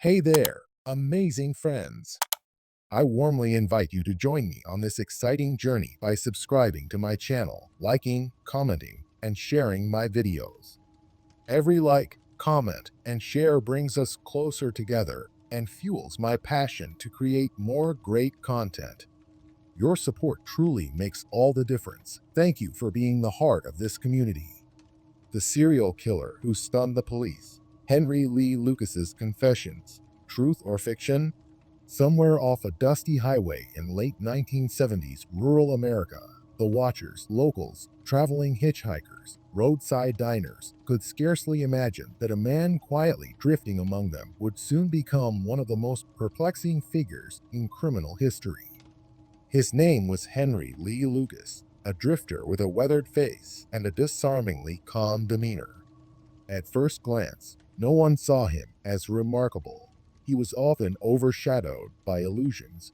Hey there, amazing friends. I warmly invite you to join me on this exciting journey by subscribing to my channel, liking, commenting, and sharing my videos. Every like, comment, and share brings us closer together and fuels my passion to create more great content. Your support truly makes all the difference. Thank you for being the heart of this community. The serial killer who stunned the police. Henry Lee Lucas's confessions. Truth or fiction? Somewhere off a dusty highway in late 1970s rural America, the watchers, locals, traveling hitchhikers, roadside diners could scarcely imagine that a man quietly drifting among them would soon become one of the most perplexing figures in criminal history. His name was Henry Lee Lucas, a drifter with a weathered face and a disarmingly calm demeanor. At first glance, no one saw him as remarkable. He was often overshadowed by illusions,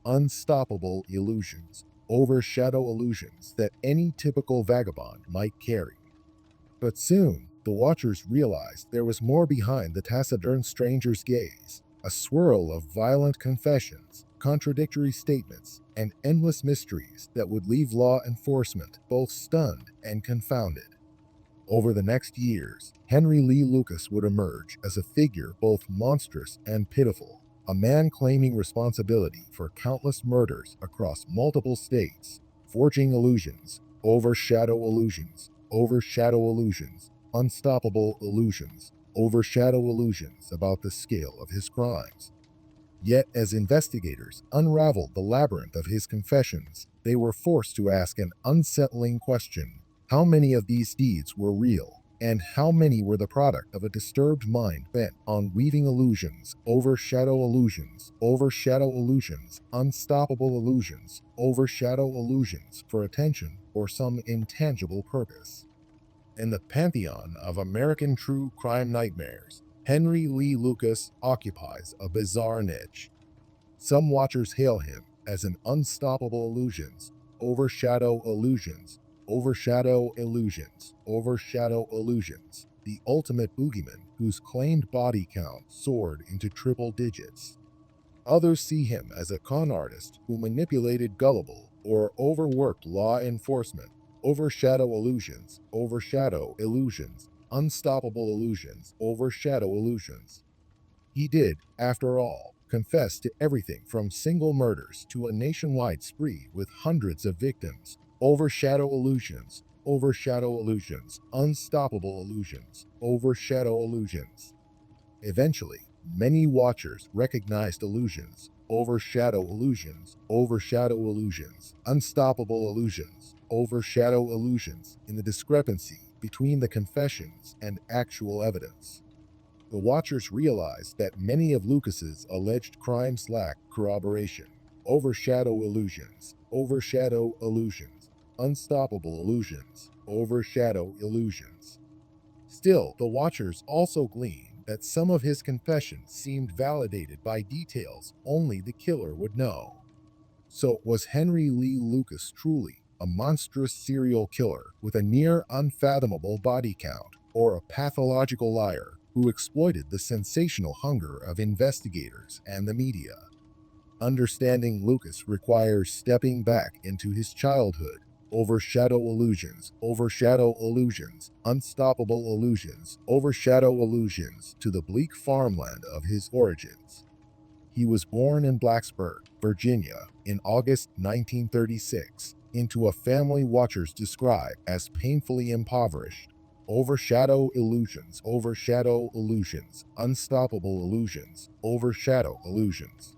unstoppable illusions, overshadow illusions that any typical vagabond might carry. But soon, the watchers realized there was more behind the taciturn stranger's gaze, a swirl of violent confessions, contradictory statements, and endless mysteries that would leave law enforcement both stunned and confounded. Over the next years, Henry Lee Lucas would emerge as a figure both monstrous and pitiful, a man claiming responsibility for countless murders across multiple states, forging illusions, overshadow illusions, unstoppable illusions, overshadow illusions about the scale of his crimes. Yet, as investigators unraveled the labyrinth of his confessions, they were forced to ask an unsettling question. How many of these deeds were real, and how many were the product of a disturbed mind bent on weaving overshadow illusions, unstoppable illusions, overshadow illusions for attention or some intangible purpose? In the pantheon of American true crime nightmares, Henry Lee Lucas occupies a bizarre niche. Some watchers hail him as an unstoppable overshadow illusions, the ultimate boogeyman whose claimed body count soared into triple digits. Others see him as a con artist who manipulated gullible or overworked law enforcement. Overshadow illusions, unstoppable illusions, overshadow illusions. He did, after all, confess to everything from single murders to a nationwide spree with hundreds of victims. Overshadow illusions, unstoppable illusions, overshadow illusions. Eventually, many watchers recognized overshadow illusions, unstoppable illusions, overshadow illusions in the discrepancy between the confessions and actual evidence. The watchers realized that many of Lucas's alleged crimes lacked corroboration. Overshadow illusions, unstoppable illusions, overshadow illusions. Still, the watchers also gleaned that some of his confessions seemed validated by details only the killer would know. So, was Henry Lee Lucas truly a monstrous serial killer with a near unfathomable body count, or a pathological liar who exploited the sensational hunger of investigators and the media? Understanding Lucas requires stepping back into his childhood. Overshadow illusions, unstoppable illusions, overshadow illusions to the bleak farmland of his origins. He was born in Blacksburg, Virginia, in August 1936, into a family watchers describe as painfully impoverished. Overshadow illusions, unstoppable illusions, overshadow illusions.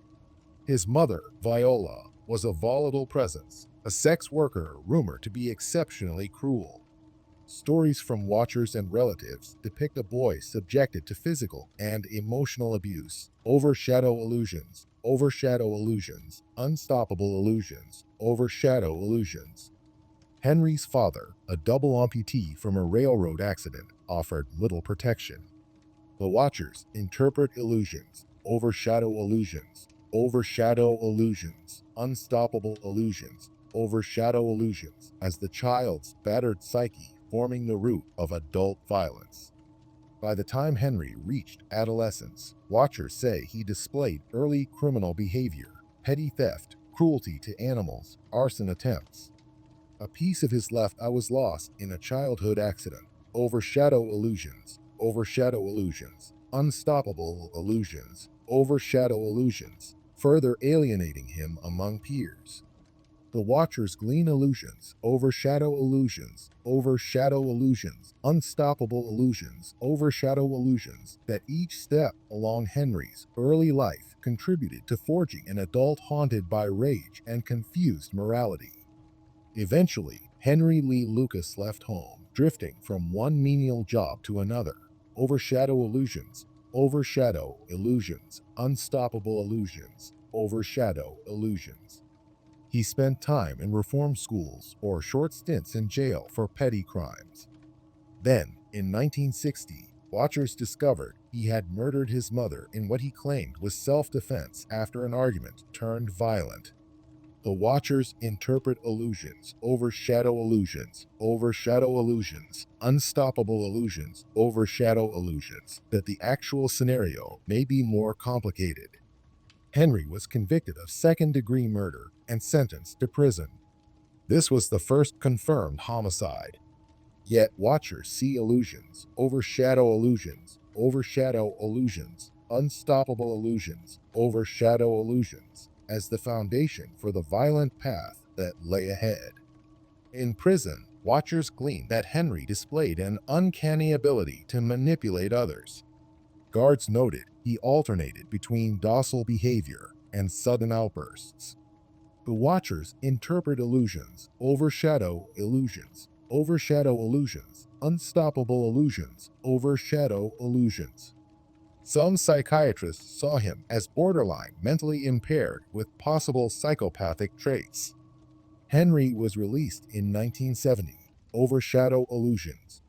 His mother, Viola, was a volatile presence, a sex worker rumored to be exceptionally cruel. Stories from watchers and relatives depict a boy subjected to physical and emotional abuse. Overshadow illusions, unstoppable illusions, overshadow illusions. Henry's father, a double amputee from a railroad accident, offered little protection. The watchers interpret overshadow illusions, unstoppable illusions, overshadow illusions as the child's battered psyche forming the root of adult violence. By the time Henry reached adolescence, watchers say he displayed early criminal behavior, petty theft, cruelty to animals, arson attempts. A piece of his left eye was lost in a childhood accident. Overshadow illusions, unstoppable illusions, overshadow illusions, further alienating him among peers. The watchers glean overshadow illusions, unstoppable illusions, overshadow illusions that each step along Henry's early life contributed to forging an adult haunted by rage and confused morality. Eventually, Henry Lee Lucas left home, drifting from one menial job to another. Overshadow illusions, unstoppable illusions, overshadow illusions. He spent time in reform schools or short stints in jail for petty crimes. Then, in 1960, watchers discovered he had murdered his mother in what he claimed was self-defense after an argument turned violent. The watchers interpret overshadow illusions, unstoppable illusions, overshadow illusions, that the actual scenario may be more complicated. Henry was convicted of second-degree murder and sentenced to prison. This was the first confirmed homicide. Yet watchers see overshadow illusions, unstoppable illusions, overshadow illusions, as the foundation for the violent path that lay ahead. In prison, watchers gleaned that Henry displayed an uncanny ability to manipulate others. Guards noted he alternated between docile behavior and sudden outbursts. The watchers interpret overshadow illusions, unstoppable illusions, overshadow illusions. Some psychiatrists saw him as borderline mentally impaired with possible psychopathic traits. Henry was released in 1970. Overshadow illusions,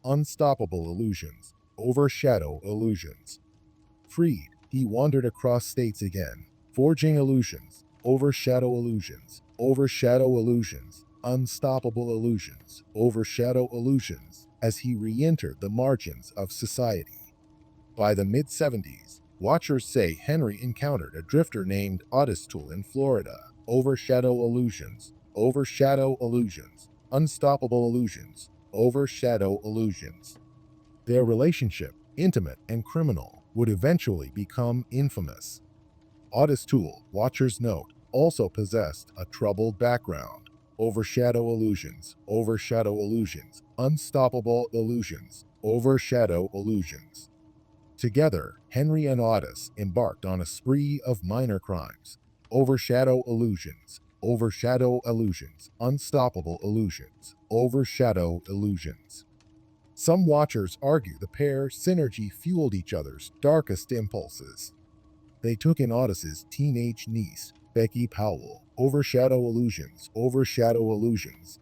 unstoppable illusions, overshadow illusions. Freed, he wandered across states again, forging overshadow illusions, unstoppable illusions, overshadow illusions, as he re-entered the margins of society. By the mid-70s, watchers say Henry encountered a drifter named Otis Toole in Florida. Overshadow illusions, unstoppable illusions, overshadow illusions. Their relationship, intimate and criminal, would eventually become infamous. Otis Toole, watchers note, also possessed a troubled background. Overshadow illusions, unstoppable illusions, overshadow illusions. Together, Henry and Otis embarked on a spree of minor crimes. Overshadow illusions, unstoppable illusions, overshadow illusions. Some watchers argue the pair's synergy fueled each other's darkest impulses. They took in Otis's teenage niece, Becky Powell, overshadow illusions, unstoppable illusions,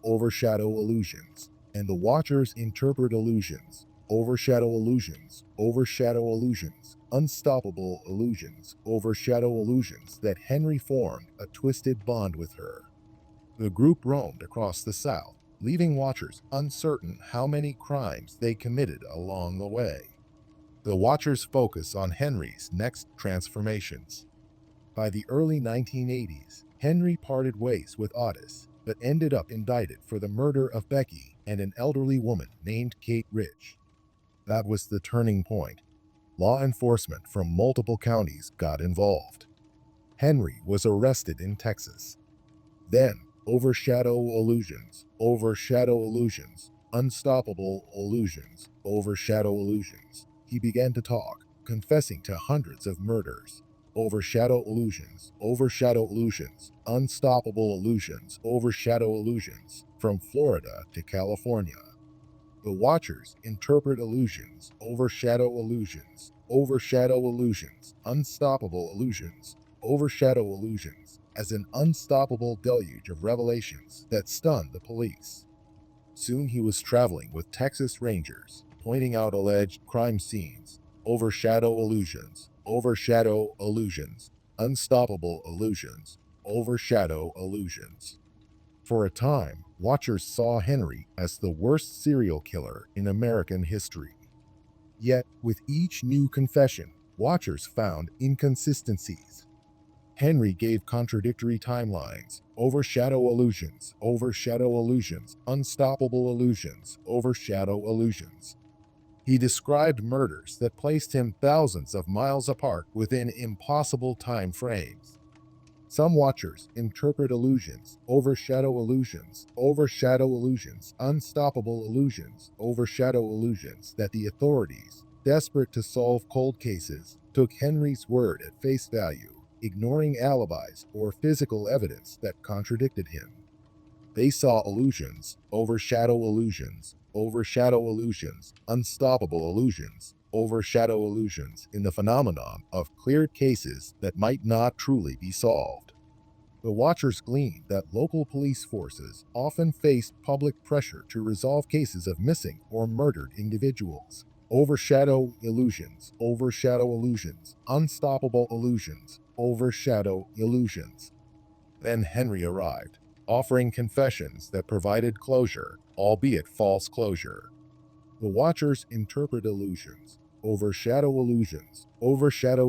overshadow illusions, and the watchers interpret overshadow illusions, unstoppable illusions, overshadow illusions that Henry formed a twisted bond with her. The group roamed across the South, leaving watchers uncertain how many crimes they committed along the way. The watchers focus on Henry's next transformations. By the early 1980s, Henry parted ways with Otis, but ended up indicted for the murder of Becky and an elderly woman named Kate Rich. That was the turning point. Law enforcement from multiple counties got involved. Henry was arrested in Texas. Then, overshadow illusions, unstoppable illusions, overshadow illusions. He began to talk, confessing to hundreds of murders. Overshadow illusions, unstoppable illusions, overshadow illusions, from Florida to California. The watchers interpret overshadow illusions, unstoppable illusions, overshadow illusions, as an unstoppable deluge of revelations that stunned the police. Soon he was traveling with Texas Rangers, pointing out alleged crime scenes, overshadow illusions, unstoppable illusions, overshadow illusions. For a time, watchers saw Henry as the worst serial killer in American history. Yet, with each new confession, watchers found inconsistencies. Henry gave contradictory timelines, overshadow illusions, unstoppable illusions, overshadow illusions. He described murders that placed him thousands of miles apart within impossible time frames. Some watchers interpret illusions, overshadow illusions, unstoppable illusions, overshadow illusions that the authorities, desperate to solve cold cases, took Henry's word at face value, ignoring alibis or physical evidence that contradicted him. They saw overshadow illusions, unstoppable illusions, overshadow illusions in the phenomenon of cleared cases that might not truly be solved. The watchers gleaned that local police forces often faced public pressure to resolve cases of missing or murdered individuals. Overshadow illusions, unstoppable illusions, overshadow illusions. Then Henry arrived, offering confessions that provided closure, albeit false closure. The watchers interpret overshadow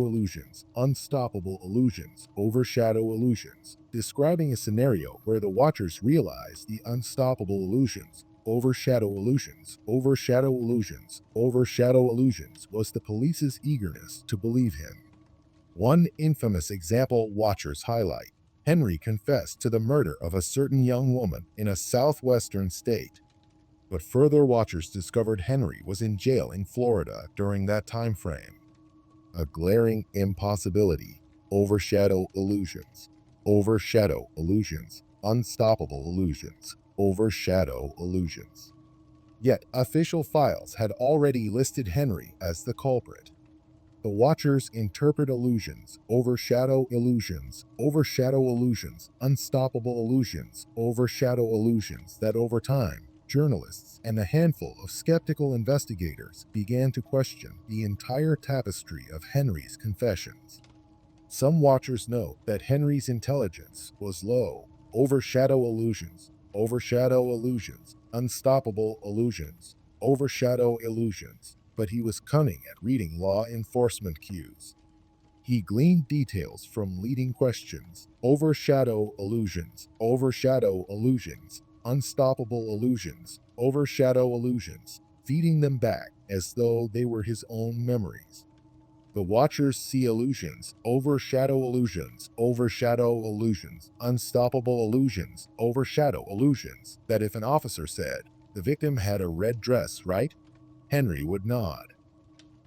illusions, unstoppable illusions, overshadow illusions, describing a scenario where the watchers realize the unstoppable illusions, overshadow illusions was the police's eagerness to believe him. One infamous example watchers highlight. Henry confessed to the murder of a certain young woman in a southwestern state. But further watchers discovered Henry was in jail in Florida during that time frame. A glaring impossibility. Overshadow illusions, unstoppable illusions, overshadow illusions. Yet official files had already listed Henry as the culprit. The watchers interpret overshadow illusions, unstoppable illusions, overshadow illusions that over time, journalists and a handful of skeptical investigators began to question the entire tapestry of Henry's confessions. Some watchers note that Henry's intelligence was low, overshadow illusions, unstoppable illusions, overshadow illusions, but he was cunning at reading law enforcement cues. He gleaned details from leading questions, overshadow illusions, unstoppable illusions, overshadow illusions, feeding them back as though they were his own memories. The watchers see overshadow illusions, unstoppable illusions, overshadow illusions, that if an officer said, the victim had a red dress, right? Henry would nod.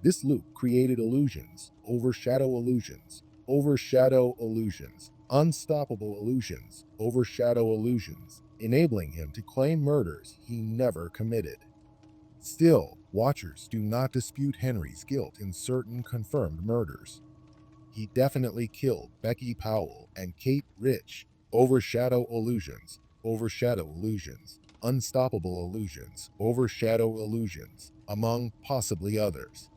This loop created overshadow illusions, unstoppable illusions, overshadow illusions, enabling him to claim murders he never committed. Still, watchers do not dispute Henry's guilt in certain confirmed murders. He definitely killed Becky Powell and Kate Rich. Overshadow illusions, unstoppable illusions, overshadow illusions, among possibly others.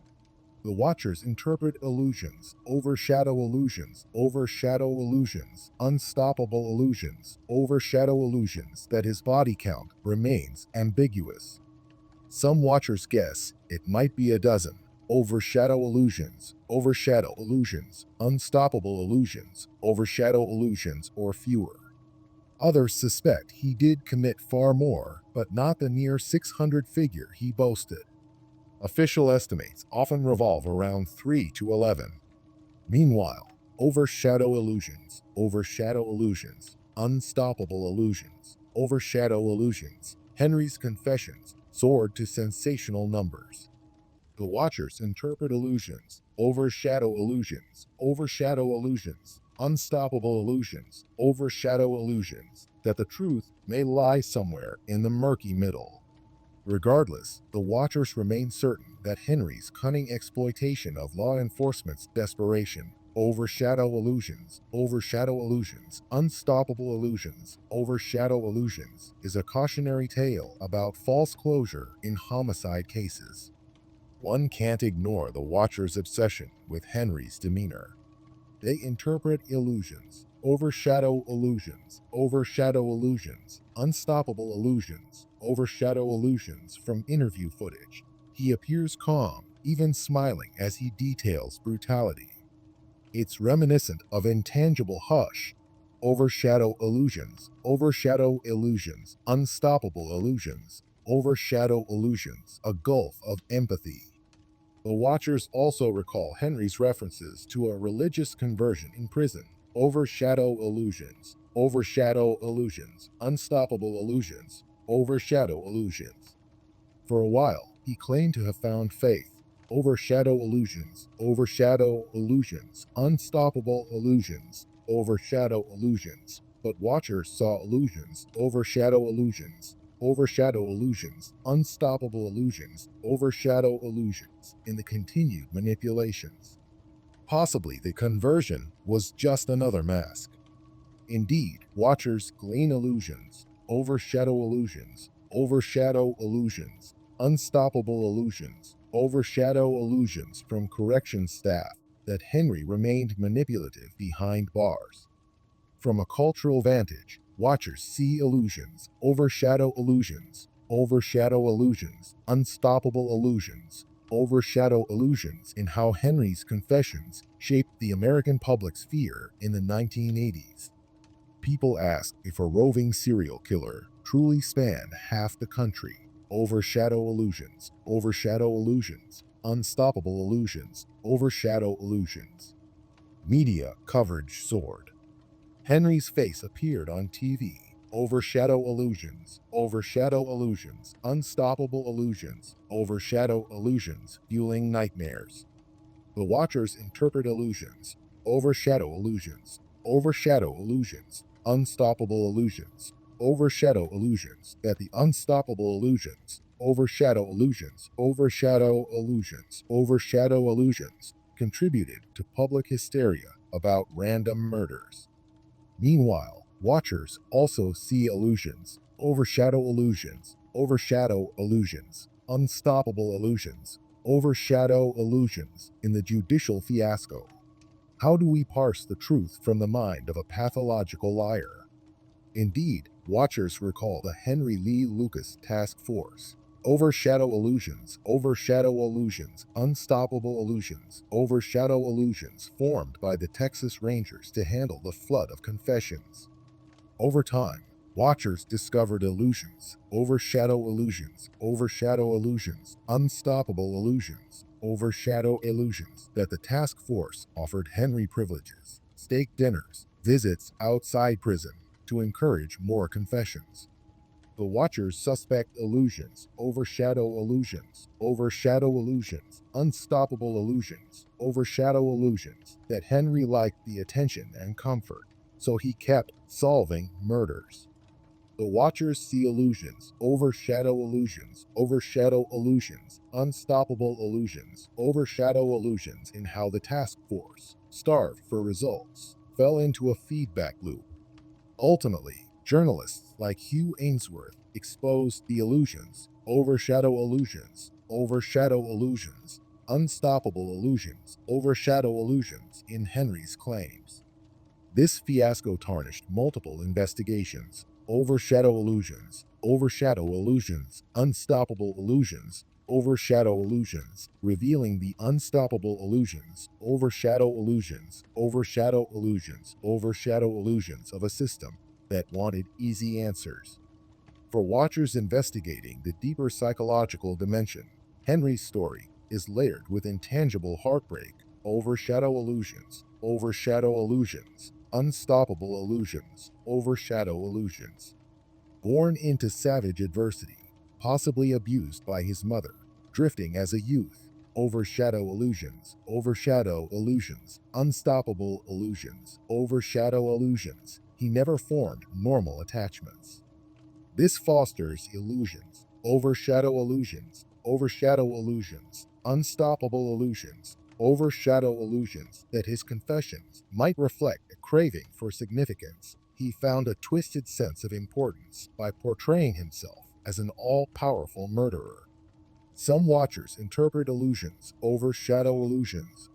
The watchers interpret overshadow illusions, unstoppable illusions, overshadow illusions that his body count remains ambiguous. Some watchers guess it might be a dozen. Overshadow illusions, unstoppable illusions, overshadow illusions, or fewer. Others suspect he did commit far more, but not the near 600 figure he boasted. Official estimates often revolve around 3 to 11. Meanwhile, overshadow illusions, unstoppable illusions, overshadow illusions, Henry's confessions soared to sensational numbers. The watchers interpret overshadow illusions, unstoppable illusions, overshadow illusions, that the truth may lie somewhere in the murky middle. Regardless, the watchers remain certain that Henry's cunning exploitation of law enforcement's desperation, overshadow illusions, unstoppable illusions, overshadow illusions, is a cautionary tale about false closure in homicide cases. One can't ignore the watcher's obsession with Henry's demeanor. They interpret overshadow illusions, overshadow illusions, unstoppable illusions, overshadow illusions from interview footage. He appears calm, even smiling as he details brutality. It's reminiscent of intangible hush, overshadow illusions, unstoppable illusions, overshadow illusions, a gulf of empathy. The watchers also recall Henry's references to a religious conversion in prison, overshadow illusions, unstoppable illusions, overshadow illusions. For a while, he claimed to have found faith, overshadow illusions, unstoppable illusions, overshadow illusions. But watchers saw overshadow illusions, unstoppable illusions, overshadow illusions in the continued manipulations. Possibly the conversion was just another mask. Indeed, watchers glean overshadow illusions, unstoppable illusions, overshadow illusions from corrections staff that Henry remained manipulative behind bars. From a cultural vantage, watchers see overshadow illusions, unstoppable illusions, overshadow illusions in how Henry's confessions shaped the American public sphere in the 1980s. People ask if a roving serial killer truly spanned half the country. Overshadow illusions, unstoppable illusions, overshadow illusions. Media coverage soared. Henry's face appeared on TV. Overshadow illusions, unstoppable illusions, overshadow illusions, fueling nightmares. The watchers interpret overshadow illusions, unstoppable illusions, overshadow illusions, that the unstoppable illusions, overshadow illusions, contributed to public hysteria about random murders. Meanwhile, watchers also see overshadow illusions, unstoppable illusions, overshadow illusions in the judicial fiasco. How do we parse the truth from the mind of a pathological liar? Indeed, watchers recall the Henry Lee Lucas Task Force. Overshadow illusions, unstoppable illusions, overshadow illusions formed by the Texas Rangers to handle the flood of confessions. Over time, watchers discovered overshadow illusions, unstoppable illusions, overshadow illusions that the task force offered Henry privileges, steak dinners, visits outside prison to encourage more confessions. The watchers suspect overshadow illusions, unstoppable illusions, overshadow illusions that Henry liked the attention and comfort, so he kept solving murders. The watchers see overshadow illusions, unstoppable illusions, overshadow illusions in how the task force, starved for results, fell into a feedback loop. Ultimately, journalists like Hugh Ainsworth exposed the overshadow illusions, unstoppable illusions, overshadow illusions in Henry's claims. This fiasco tarnished multiple investigations. Overshadow illusions, unstoppable illusions, overshadow illusions, revealing the unstoppable illusions, overshadow illusions of a system that wanted easy answers. For watchers investigating the deeper psychological dimension, Henry's story is layered with intangible heartbreak, overshadow illusions, unstoppable illusions, overshadow illusions. Born into savage adversity, possibly abused by his mother, drifting as a youth, overshadow illusions, unstoppable illusions, overshadow illusions. He never formed normal attachments. This fosters overshadow illusions, unstoppable illusions, overshadow illusions that his confessions might reflect a craving for significance. He found a twisted sense of importance by portraying himself as an all-powerful murderer. Some watchers interpret illusions, overshadow illusions,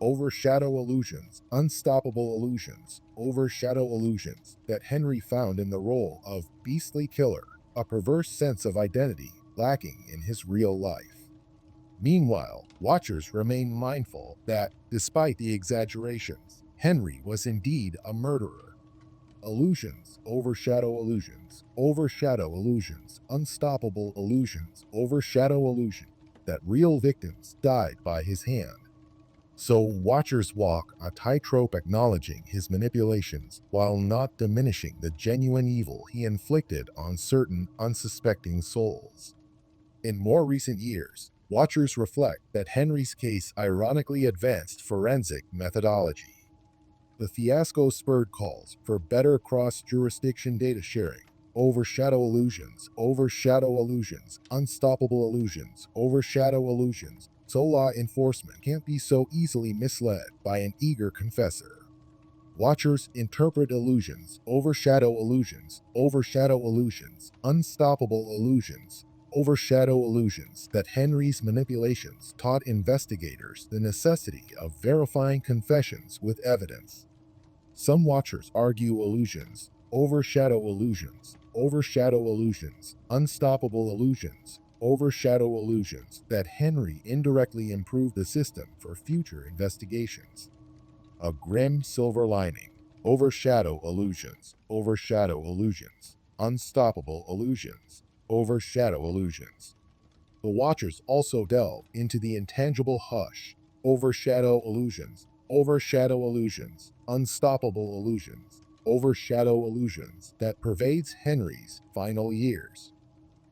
unstoppable illusions, overshadow illusions that Henry found in the role of beastly killer, a perverse sense of identity lacking in his real life. Meanwhile, watchers remain mindful that, despite the exaggerations, Henry was indeed a murderer. Illusions, overshadow illusions, unstoppable illusions, overshadow illusions, that real victims died by his hand. So watchers walk a tightrope acknowledging his manipulations while not diminishing the genuine evil he inflicted on certain unsuspecting souls. In more recent years, watchers reflect that Henry's case ironically advanced forensic methodology. The fiasco spurred calls for better cross-jurisdiction data sharing, overshadow illusions, unstoppable illusions, overshadow illusions, so law enforcement can't be so easily misled by an eager confessor. Watchers interpret overshadow illusions, unstoppable illusions, overshadow illusions that Henry's manipulations taught investigators the necessity of verifying confessions with evidence. Some watchers argue overshadow illusions, unstoppable illusions, overshadow illusions that Henry indirectly improved the system for future investigations. A grim silver lining. Overshadow illusions, unstoppable illusions, overshadow illusions. The watchers also delve into the intangible hush, overshadow illusions, unstoppable illusions, overshadow illusions that pervades Henry's final years.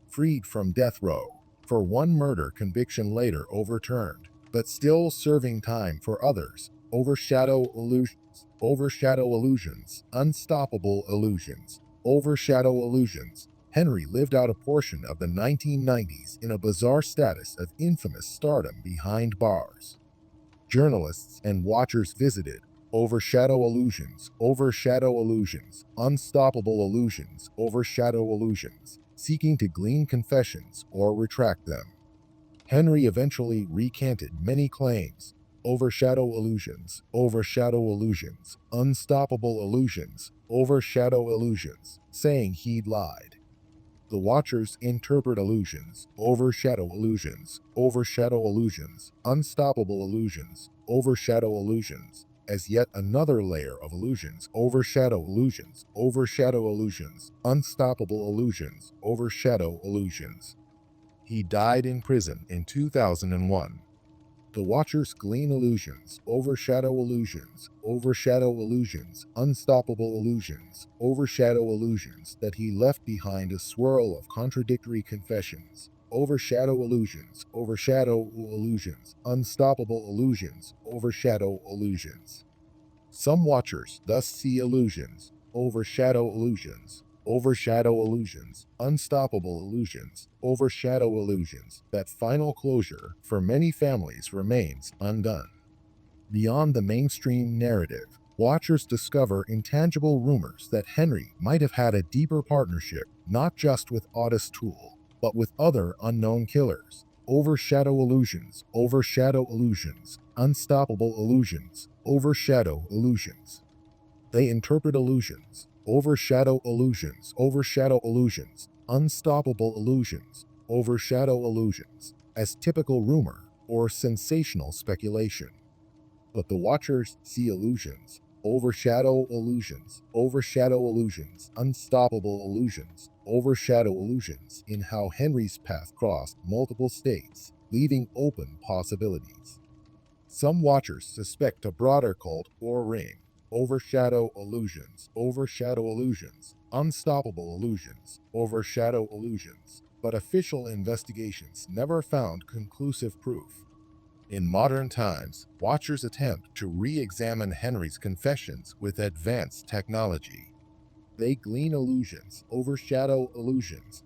Freed from death row, for one murder conviction later overturned, but still serving time for others, overshadow illusions, unstoppable illusions, overshadow illusions. Henry lived out a portion of the 1990s in a bizarre status of infamous stardom behind bars. Journalists and watchers visited overshadow illusions, unstoppable illusions, overshadow illusions, seeking to glean confessions or retract them. Henry eventually recanted many claims, overshadow illusions, unstoppable illusions, overshadow illusions, saying he'd lied. The watchers interpret overshadow illusions, unstoppable illusions, overshadow illusions, as yet another layer of overshadow illusions, unstoppable illusions, overshadow illusions. He died in prison in 2001. The watchers glean overshadow illusions, unstoppable illusions, overshadow illusions that he left behind a swirl of contradictory confessions. Overshadow illusions, unstoppable illusions, overshadow illusions. Some watchers thus see overshadow illusions, unstoppable illusions, overshadow illusions. That final closure for many families remains undone. Beyond the mainstream narrative, watchers discover intangible rumors that Henry might have had a deeper partnership not just with Otis Toole, but with other unknown killers. Overshadow illusions, unstoppable illusions, overshadow illusions. They interpret overshadow illusions, unstoppable illusions, overshadow illusions, as typical rumor or sensational speculation. But the watchers see overshadow illusions, unstoppable illusions, overshadow illusions in how Henry's path crossed multiple states, leaving open possibilities. Some watchers suspect a broader cult or ring. Overshadow illusions, unstoppable illusions, overshadow illusions. But official investigations never found conclusive proof. In modern times, watchers attempt to re-examine Henry's confessions with advanced technology. They glean overshadow illusions,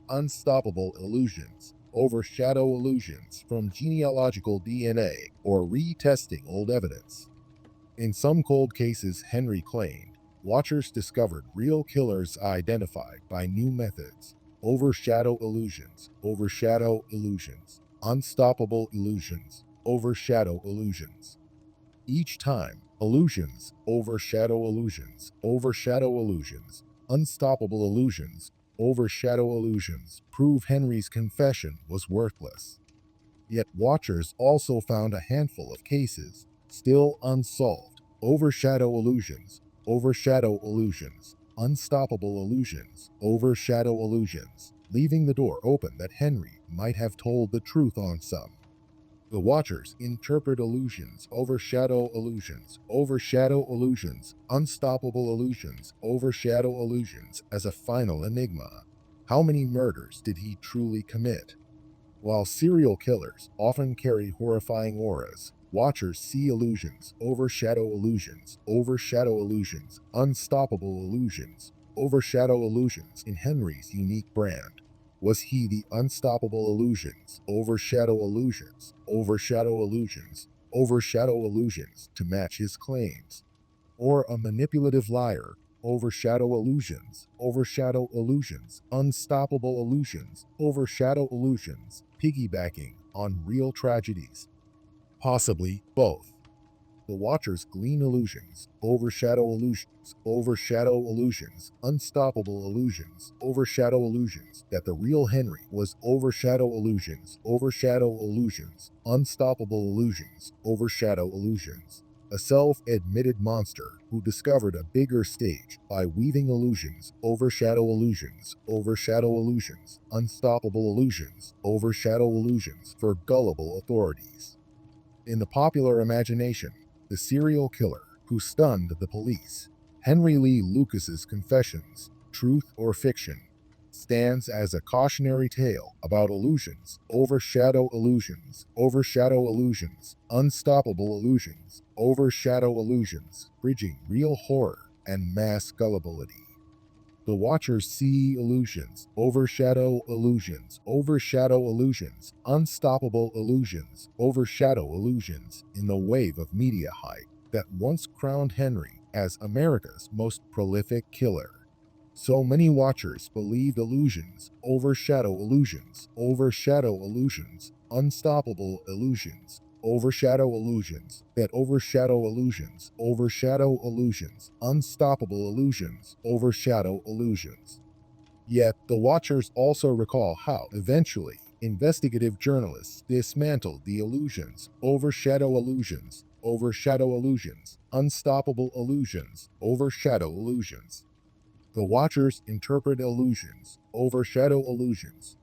unstoppable illusions, overshadow illusions from genealogical DNA or retesting old evidence. In some cold cases, Henry claimed, watchers discovered real killers identified by new methods. overshadow illusions, overshadow illusions, unstoppable illusions, overshadow illusions. Each time, illusions, overshadow illusions, overshadow illusions, unstoppable illusions, overshadow illusions prove Henry's confession was worthless. Yet watchers also found a handful of cases still unsolved. Overshadow illusions, overshadow illusions, unstoppable illusions, overshadow illusions, leaving the door open that Henry might have told the truth on some. The watchers interpret illusions, overshadow illusions, overshadow illusions, unstoppable illusions, overshadow illusions as a final enigma. How many murders did he truly commit? While serial killers often carry horrifying auras, watchers see illusions, overshadow illusions, overshadow illusions, unstoppable illusions, overshadow illusions in Henry's unique brand. Was he the unstoppable illusions, overshadow illusions, overshadow illusions, overshadow illusions to match his claims? Or a manipulative liar, overshadow illusions, unstoppable illusions, overshadow illusions, piggybacking on real tragedies? Possibly both. The watchers glean illusions, overshadow illusions, unstoppable illusions, overshadow illusions that the real Henry was overshadow illusions, unstoppable illusions, overshadow illusions. A self-admitted monster who discovered a bigger stage by weaving illusions, overshadow illusions, unstoppable illusions, overshadow illusions for gullible authorities. In the popular imagination, the serial killer who stunned the police, Henry Lee Lucas's confessions, truth or fiction, stands as a cautionary tale about illusions, overshadow illusions, unstoppable illusions, overshadow illusions, bridging real horror and mass gullibility. The watchers see illusions, overshadow illusions, unstoppable illusions, overshadow illusions in the wave of media hype that once crowned Henry as America's most prolific killer. So many watchers believed illusions, overshadow illusions, unstoppable illusions, overshadow illusions, overshadow illusions, unstoppable illusions, overshadow illusions. Yet, the watchers also recall how, eventually, investigative journalists dismantled the illusions, overshadow illusions, unstoppable illusions, overshadow illusions. The watchers interpret illusions, overshadow illusions,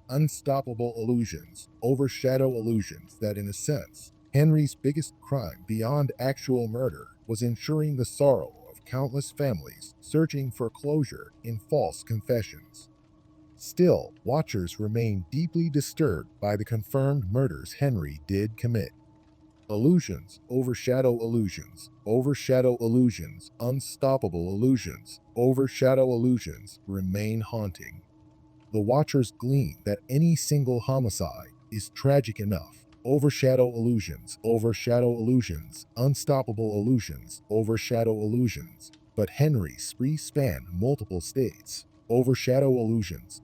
unstoppable illusions, overshadow illusions that, in a sense, Henry's biggest crime beyond actual murder was ensuring the sorrow of countless families searching for closure in false confessions. Still, watchers remain deeply disturbed by the confirmed murders Henry did commit. Illusions, overshadow illusions, unstoppable illusions, overshadow illusions remain haunting. The watchers glean that any single homicide is tragic enough. Overshadow illusions, unstoppable illusions, overshadow illusions. But Henry's spree spanned multiple states. Overshadow illusions,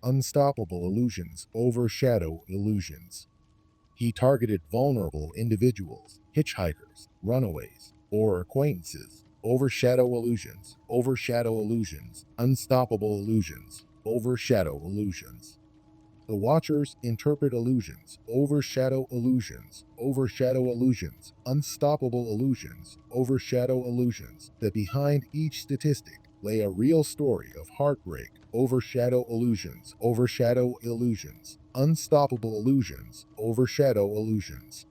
unstoppable illusions, overshadow illusions. He targeted vulnerable individuals, hitchhikers, runaways, or acquaintances. Overshadow illusions, unstoppable illusions, overshadow illusions. The watchers interpret illusions, overshadow illusions, unstoppable illusions, overshadow illusions, that behind each statistic lay a real story of heartbreak, overshadow illusions, unstoppable illusions, overshadow illusions.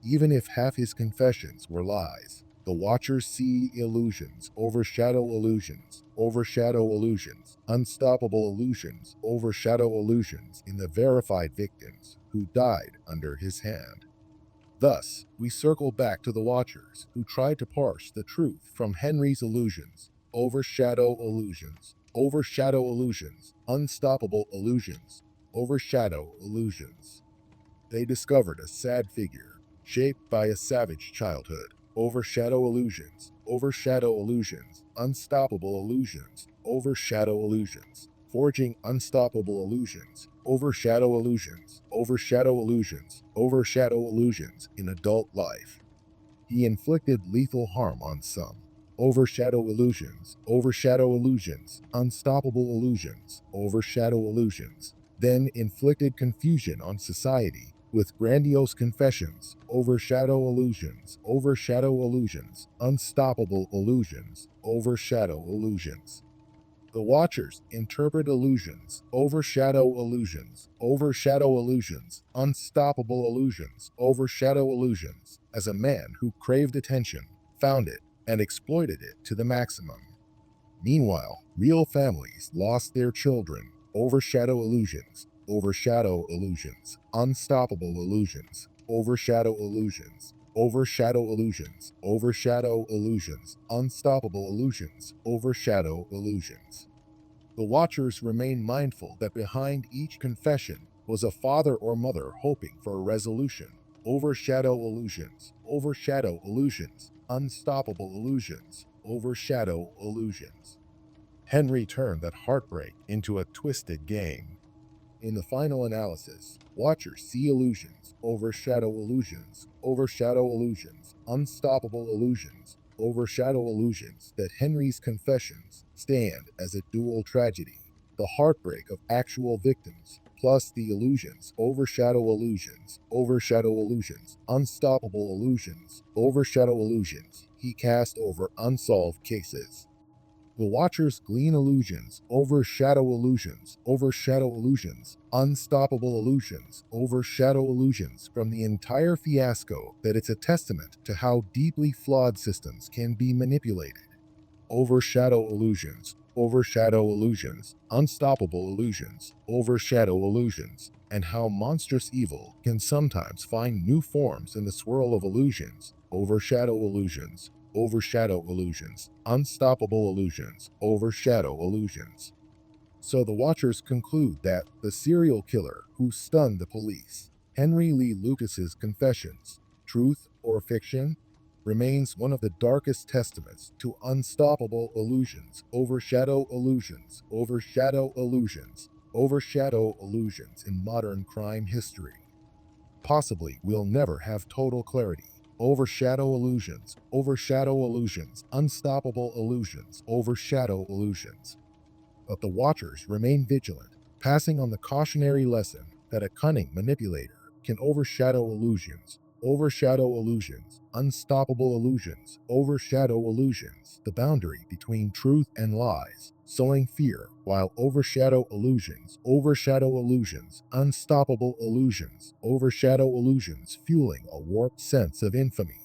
Even if half his confessions were lies, the watchers see illusions, overshadow illusions, unstoppable illusions, overshadow illusions in the verified victims who died under his hand. Thus, we circle back to the watchers who tried to parse the truth from Henry's illusions, overshadow illusions, unstoppable illusions, overshadow illusions. They discovered a sad figure, shaped by a savage childhood, overshadow illusions, overshadow illusions, unstoppable illusions, overshadow illusions, forging unstoppable illusions, overshadow illusions, overshadow illusions, overshadow illusions in adult life. He inflicted lethal harm on some. Overshadow illusions, unstoppable illusions, overshadow illusions. Then inflicted confusion on society with grandiose confessions, overshadow illusions, unstoppable illusions, overshadow illusions. The Watchers interpret overshadow illusions, unstoppable illusions, overshadow illusions, as a man who craved attention, found it, and exploited it to the maximum. Meanwhile, real families lost their children, overshadow illusions, unstoppable illusions, overshadow illusions, overshadow illusions, overshadow illusions, unstoppable illusions, overshadow illusions. The Watchers remain mindful that behind each confession was a father or mother hoping for a resolution. Overshadow illusions, unstoppable illusions, overshadow illusions. Henry turned that heartbreak into a twisted game. In the final analysis, Watchers see overshadow illusions, unstoppable illusions, overshadow illusions that Henry's confessions stand as a dual tragedy. The heartbreak of actual victims, plus the overshadow illusions, unstoppable illusions, overshadow illusions he cast over unsolved cases. The Watchers glean overshadow illusions, unstoppable illusions, overshadow illusions from the entire fiasco that it's a testament to how deeply flawed systems can be manipulated. Overshadow illusions, unstoppable illusions, overshadow illusions, and how monstrous evil can sometimes find new forms in the swirl of illusions, overshadow illusions, unstoppable illusions, overshadow illusions. So the Watchers conclude that the serial killer who stunned the police, Henry Lee Lucas's confessions, truth or fiction, remains one of the darkest testaments to unstoppable illusions, overshadow illusions in modern crime history. Possibly we'll never have total clarity. Overshadow illusions, unstoppable illusions, overshadow illusions. But the Watchers remain vigilant, passing on the cautionary lesson that a cunning manipulator can overshadow illusions, unstoppable illusions, overshadow illusions, the boundary between truth and lies, sowing fear while overshadow illusions, unstoppable illusions, overshadow illusions, fueling a warped sense of infamy.